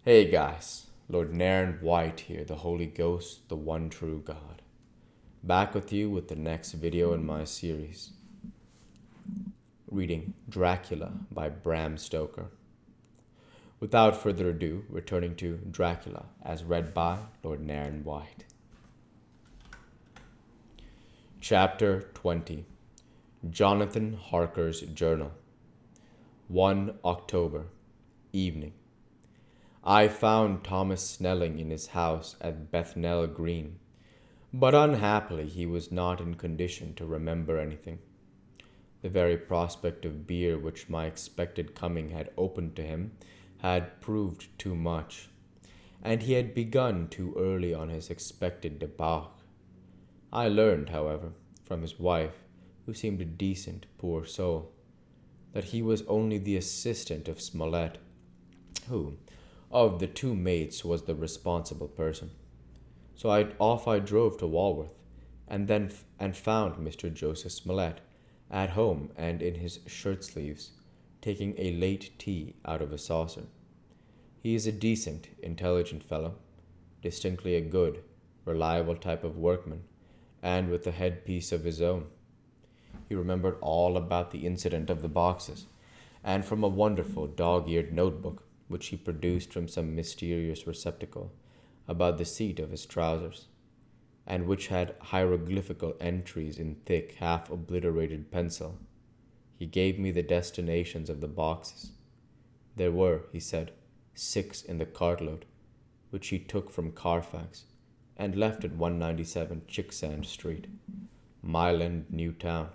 Hey guys, Lord Naren White here, the Holy Ghost, the one true God. Back with you with the next video in my series. Reading Dracula by Bram Stoker. Without further ado, returning to Dracula as read by Lord Naren White. Chapter 20. Jonathan Harker's Journal. 1 October. Evening. I found Thomas Snelling in his house at Bethnal Green, but unhappily he was not in condition to remember anything. The very prospect of beer which my expected coming had opened to him had proved too much, and he had begun too early on his expected debauch. I learned, however, from his wife, who seemed a decent, poor soul, that he was only the assistant of Smollett, who, of the two mates, was the responsible person. So I drove to Walworth, and found Mr. Joseph Smollett at home and in his shirt sleeves, taking a late tea out of a saucer. He is a decent, intelligent fellow, distinctly a good, reliable type of workman, and with a headpiece of his own. He remembered all about the incident of the boxes, and from a wonderful dog-eared notebook, which he produced from some mysterious receptacle about the seat of his trousers, and which had hieroglyphical entries in thick, half-obliterated pencil. He gave me the destinations of the boxes. There were, he said, 6 in the cartload, which he took from Carfax, and left at 197 Chicksand Street, Mile End, New Town,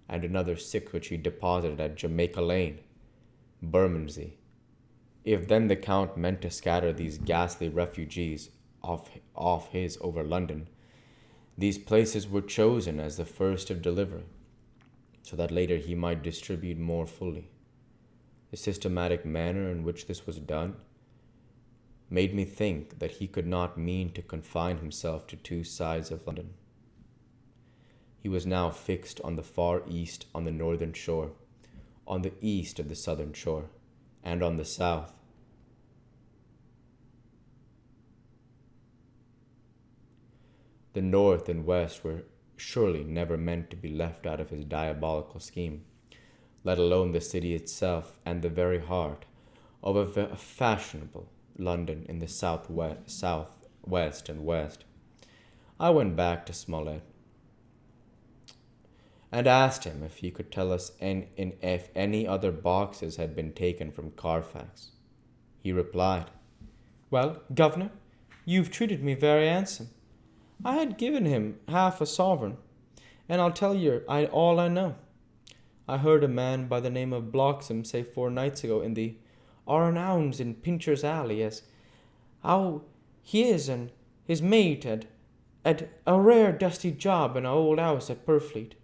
and another 6 which he deposited at Jamaica Lane, Bermondsey. If then the Count meant to scatter these ghastly refugees off his over London, these places were chosen as the first of delivery, so that later he might distribute more fully. The systematic manner in which this was done made me think that he could not mean to confine himself to 2 sides of London. He was now fixed on the far east on the northern shore, on the east of the southern shore, and on the south. The north and west were surely never meant to be left out of his diabolical scheme, let alone the city itself and the very heart of a fashionable London in the southwest and west. I went back to Smollett and asked him if he could tell us if any other boxes had been taken from Carfax. He replied, "Well, governor, you've treated me very handsome. I had given him half a sovereign, and I'll tell you all I know. I heard a man by the name of Bloxham say 4 nights ago in the R&Ounds in Pincher's Alley as how he is and his mate had a rare dusty job in a old house at Purfleet.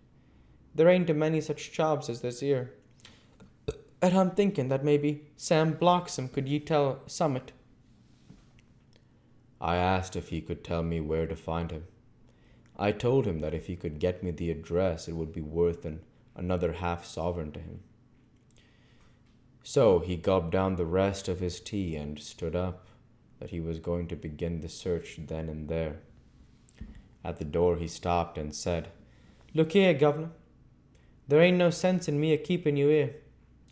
There ain't a many such jobs as this here. And I'm thinking that maybe Sam Bloxham could ye tell summit." I asked if he could tell me where to find him. I told him that if he could get me the address, it would be worth another half sovereign to him. So he gulped down the rest of his tea and stood up, that he was going to begin the search then and there. At the door he stopped and said, "Look here, governor. There ain't no sense in me a-keeping you here.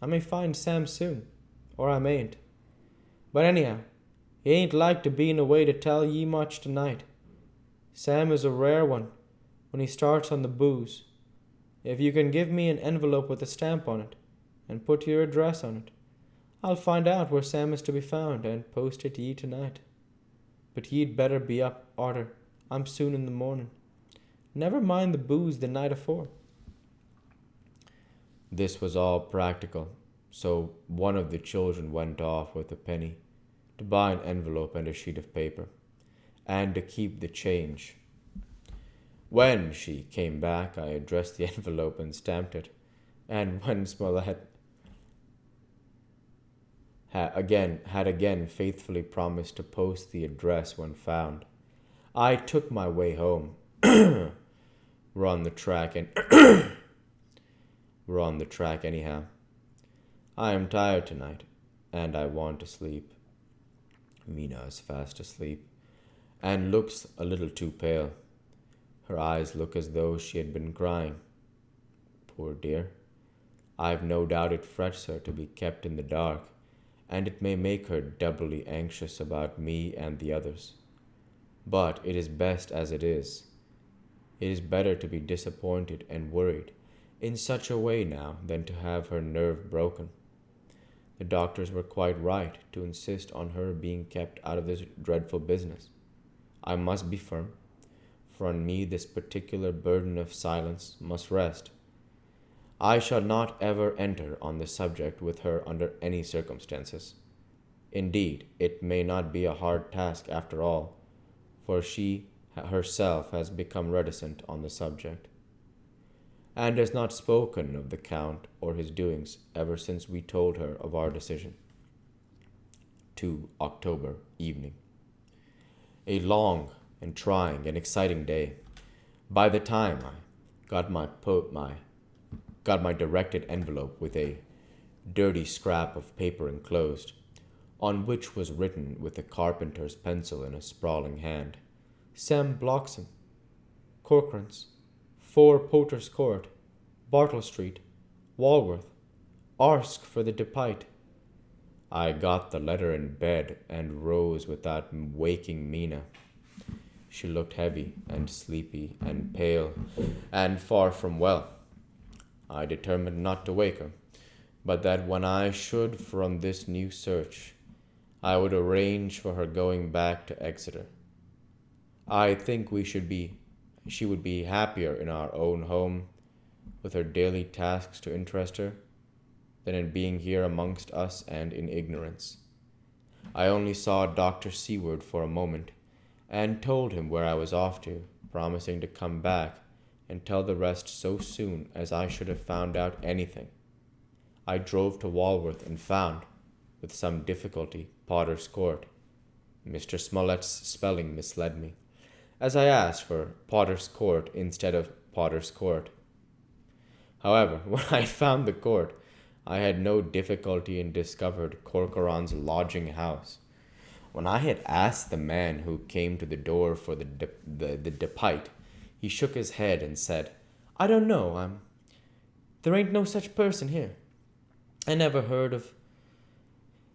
I may find Sam soon, or I mayn't. But anyhow, he ain't like to be in a way to tell ye much tonight. Sam is a rare one when he starts on the booze. If you can give me an envelope with a stamp on it, and put your address on it, I'll find out where Sam is to be found, and post it to ye tonight. But ye'd better be up, arter I'm soon in the morning. Never mind the booze the night afore." This was all practical, so one of the children went off with a penny to buy an envelope and a sheet of paper, and to keep the change. When she came back, I addressed the envelope and stamped it, and when Smollett had again faithfully promised to post the address when found, I took my way home. We're on the track anyhow. I am tired tonight, and I want to sleep. Mina is fast asleep and looks a little too pale. Her eyes look as though she had been crying. Poor dear. I've no doubt it frets her to be kept in the dark, and it may make her doubly anxious about me and the others. But it is best as it is. It is better to be disappointed and worried in such a way now than to have her nerve broken. The doctors were quite right to insist on her being kept out of this dreadful business. I must be firm, for on me this particular burden of silence must rest. I shall not ever enter on the subject with her under any circumstances. Indeed, it may not be a hard task after all, for she herself has become reticent on the subject, and has not spoken of the Count or his doings ever since we told her of our decision. 2 October evening. A long and trying and exciting day. By the time I got my directed envelope with a dirty scrap of paper enclosed, on which was written with a carpenter's pencil in a sprawling hand, Sam Bloxham, Corcoran's, 4 Potters Court, Bartle Street, Walworth, ask for the Depite. I got the letter in bed and rose without waking Mina. She looked heavy and sleepy and pale and far from well. I determined not to wake her, but that when I should from this new search, I would arrange for her going back to Exeter. I think she would be happier in our own home, with her daily tasks to interest her, than in being here amongst us and in ignorance. I only saw Dr. Seward for a moment, and told him where I was off to, promising to come back and tell the rest so soon as I should have found out anything. I drove to Walworth and found, with some difficulty, Potter's Court. Mr. Smollett's spelling misled me, as I asked for Potter's Court instead of Potter's Court. However, when I found the court, I had no difficulty in discovered Corcoran's lodging house. When I had asked the man who came to the door for the Depite, he shook his head and said, I don't know, there ain't no such person here. I never heard of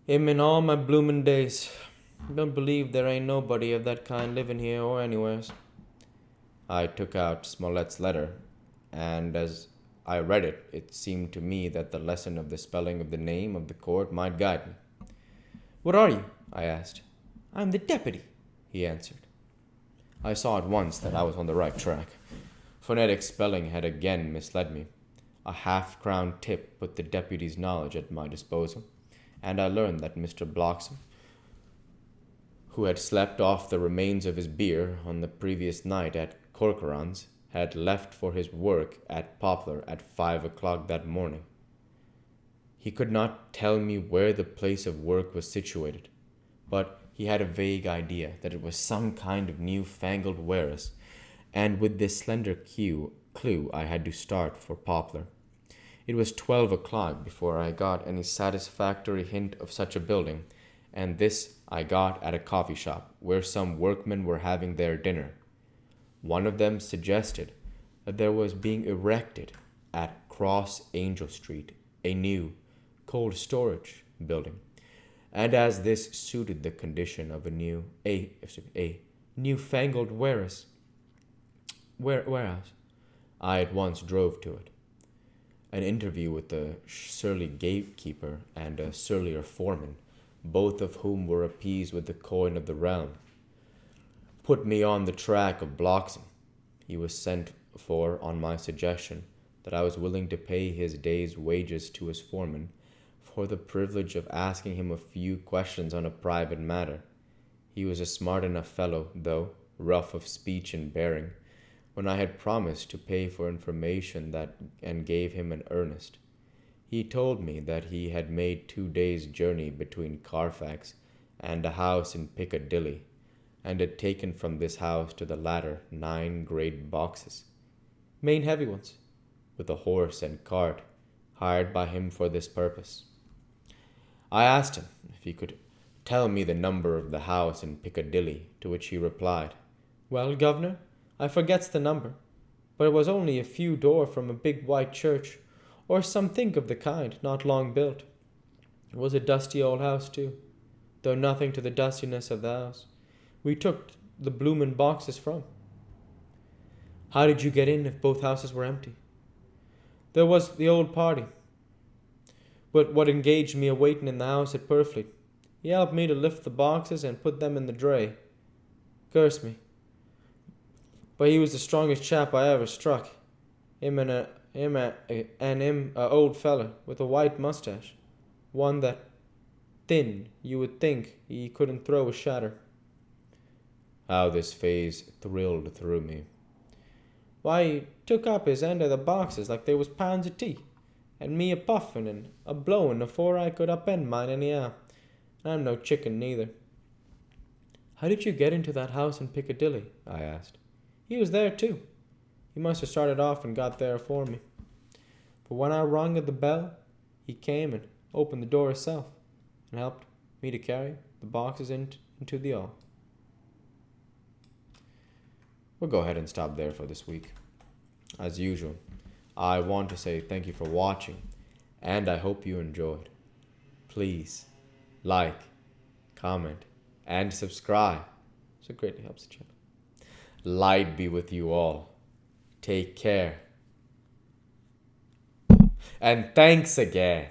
him in all my bloomin' days. Don't believe there ain't nobody of that kind living here or anywheres. I took out Smollett's letter, and as I read it, it seemed to me that the lesson of the spelling of the name of the court might guide me. What are you? I asked. I'm the deputy, he answered. I saw at once that I was on the right track. Phonetic spelling had again misled me. A half-crown tip put the deputy's knowledge at my disposal, and I learned that Mr. Bloxham, who had slept off the remains of his beer on the previous night at Corcoran's, had left for his work at Poplar at 5 o'clock that morning. He could not tell me where the place of work was situated, but he had a vague idea that it was some kind of new-fangled warehouse, and with this slender clue I had to start for Poplar. It was 12 o'clock before I got any satisfactory hint of such a building, and this I got at a coffee shop where some workmen were having their dinner. One of them suggested that there was being erected at Cross Angel Street a new cold storage building, and as this suited the condition of a newfangled warehouse, I at once drove to it. An interview with the surly gatekeeper and a surlier foreman, both of whom were appeased with the coin of the realm, put me on the track of Bloxham. He was sent for on my suggestion that I was willing to pay his day's wages to his foreman for the privilege of asking him a few questions on a private matter. He was a smart enough fellow, though rough of speech and bearing, when I had promised to pay for information and gave him an earnest. He told me that he had made 2 days' journey between Carfax and a house in Piccadilly, and had taken from this house to the latter 9 great boxes, main heavy ones, with a horse and cart, hired by him for this purpose. I asked him if he could Tell me the number of the house in Piccadilly, to which he replied, Well, governor, I forgets the number, but it was only a few door from a big white church, or something of the kind, not long built. It was a dusty old house, too, though nothing to the dustiness of the house we took the bloomin' boxes from. How did you get in if both houses were empty? There was the old party, but what engaged me a waitin' in the house at Purfleet. He helped me to lift the boxes and put them in the dray. Curse me, but he was the strongest chap I ever struck. Him a old feller with a white mustache, one that thin you would think he couldn't throw a shatter. How this phase thrilled through me. Why, he took up his end of the boxes like they was pounds of tea, and me a puffin' and a blowin' afore I could upend mine anyhow. And I'm no chicken neither. How did you get into that house in Piccadilly? I asked. He was there too. He must have started off and got there afore me. For when I rung at the bell, he came and opened the door himself and helped me to carry the boxes into the hall. We'll go ahead and stop there for this week. As usual, I want to say thank you for watching, and I hope you enjoyed. Please like, comment, and subscribe. So it greatly helps the channel. Light be with you all. Take care. And thanks again.